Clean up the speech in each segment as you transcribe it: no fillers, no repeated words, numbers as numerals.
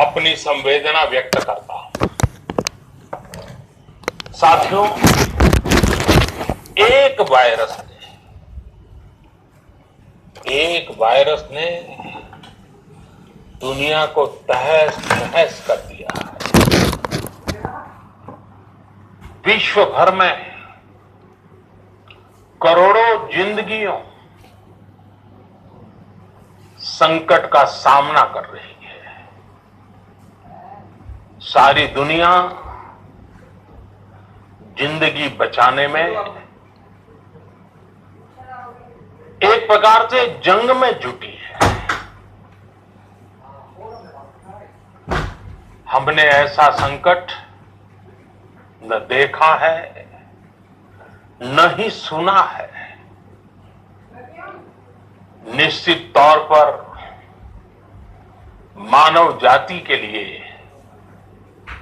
अपनी संवेदना व्यक्त करता हूं। साथियों, एक वायरस ने दुनिया को तहस नहस कर दिया है। विश्व भर में करोड़ों जिंदगियों संकट का सामना कर रही है। सारी दुनिया जिंदगी बचाने में एक प्रकार से जंग में जुटी है। हमने ऐसा संकट न देखा है, न ही सुना है। निश्चित तौर पर मानव जाति के लिए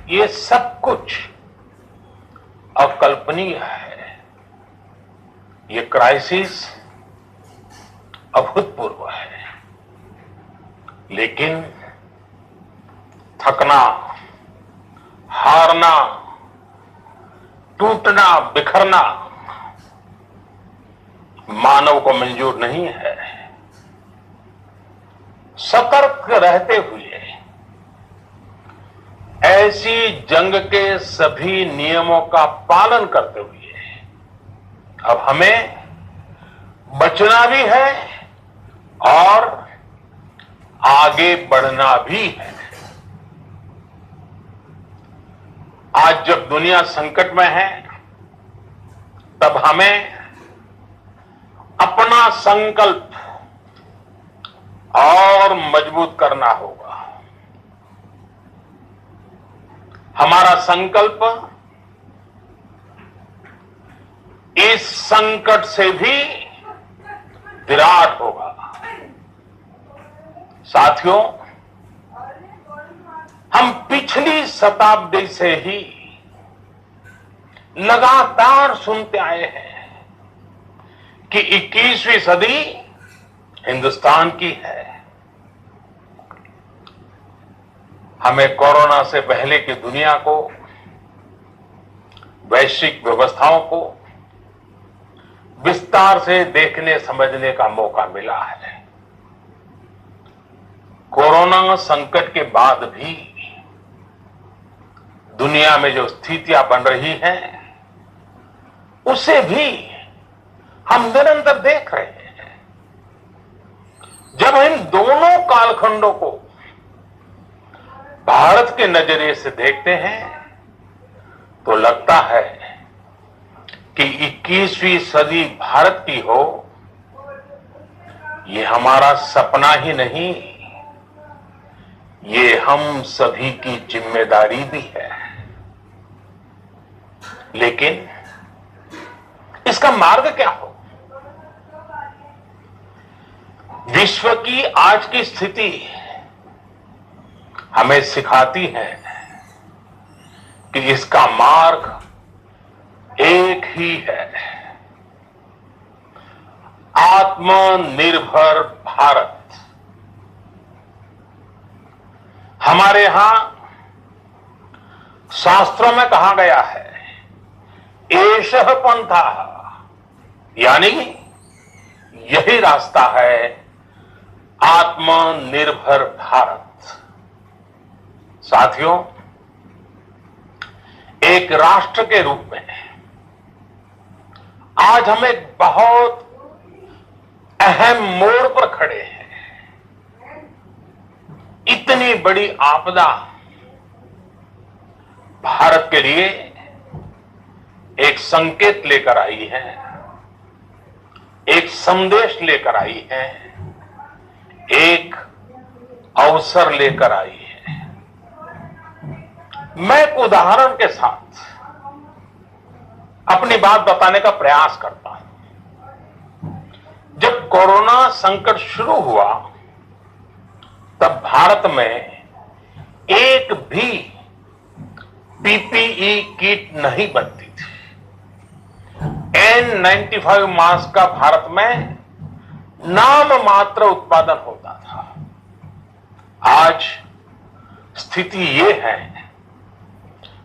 ये सब कुछ अकल्पनीय है। ये क्राइसिस अभूतपूर्व है, लेकिन थकना, हारना, टूटना, बिखरना मानव को मंजूर नहीं है। सतर्क रहते हुए ऐसी जंग के सभी नियमों का पालन करते हुए अब हमें बचना भी है और आगे बढ़ना भी है। आज जब दुनिया संकट में है, तब हमें अपना संकल्प और मजबूत करना होगा। हमारा संकल्प इस संकट से भी विराट होगा। साथियों, हम पिछली शताब्दी से ही लगातार सुनते आए हैं कि 21वीं सदी हिंदुस्तान की है। हमें कोरोना से पहले की दुनिया को, वैश्विक व्यवस्थाओं को विस्तार से देखने समझने का मौका मिला है। कोरोना संकट के बाद भी दुनिया में जो स्थितियां बन रही हैं, उसे भी हम निरंतर देख रहे हैं। जब इन दोनों कालखंडों को भारत के नजरिए से देखते हैं, तो लगता है कि 21वीं सदी भारत की हो, ये हमारा सपना ही नहीं, ये हम सभी की जिम्मेदारी भी है। लेकिन इसका मार्ग क्या हो? विश्व की आज की स्थिति हमें सिखाती है कि इसका मार्ग एक ही है, आत्मनिर्भर भारत। हमारे यहां शास्त्रों में कहा गया है, एषः पंथः, यानी यही रास्ता है आत्मनिर्भर भारत। साथियों, एक राष्ट्र के रूप में आज हम एक बहुत अहम मोड़ पर खड़े हैं। इतनी बड़ी आपदा भारत के लिए एक संकेत लेकर आई है, एक संदेश लेकर आई है, एक अवसर लेकर आई है। मैं एक उदाहरण के साथ अपनी बात बताने का प्रयास करता हूं। जब कोरोना संकट शुरू हुआ, तब भारत में एक भी पीपीई किट नहीं बनती थी। N95 मास्क का भारत में नाम मात्र उत्पादन होता था। आज स्थिति ये है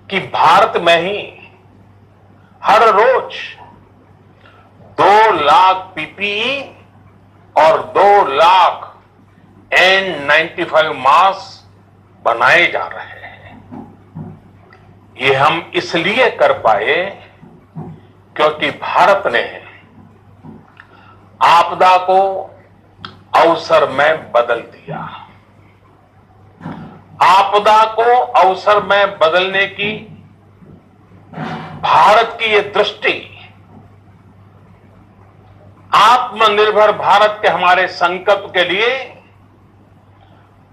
कि भारत में ही हर रोज 2 लाख पीपीई और 2 लाख N95 मास्क बनाए जा रहे हैं। ये हम इसलिए कर पाए क्योंकि भारत ने आपदा को अवसर में बदल दिया। आपदा को अवसर में बदलने की भारत की ये दृष्टि आत्मनिर्भर भारत के हमारे संकल्प के लिए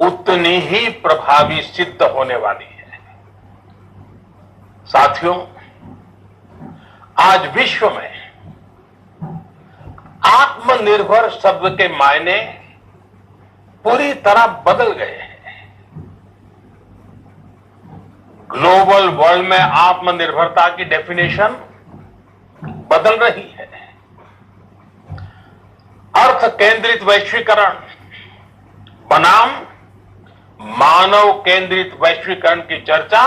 उतनी ही प्रभावी सिद्ध होने वाली है। साथियों, आज विश्व में आत्मनिर्भर शब्द के मायने पूरी तरह बदल गए हैं। ग्लोबल वर्ल्ड में आत्मनिर्भरता की डेफिनेशन बदल रही है। अर्थ केंद्रित वैश्वीकरण बनाम मानव केंद्रित वैश्वीकरण की चर्चा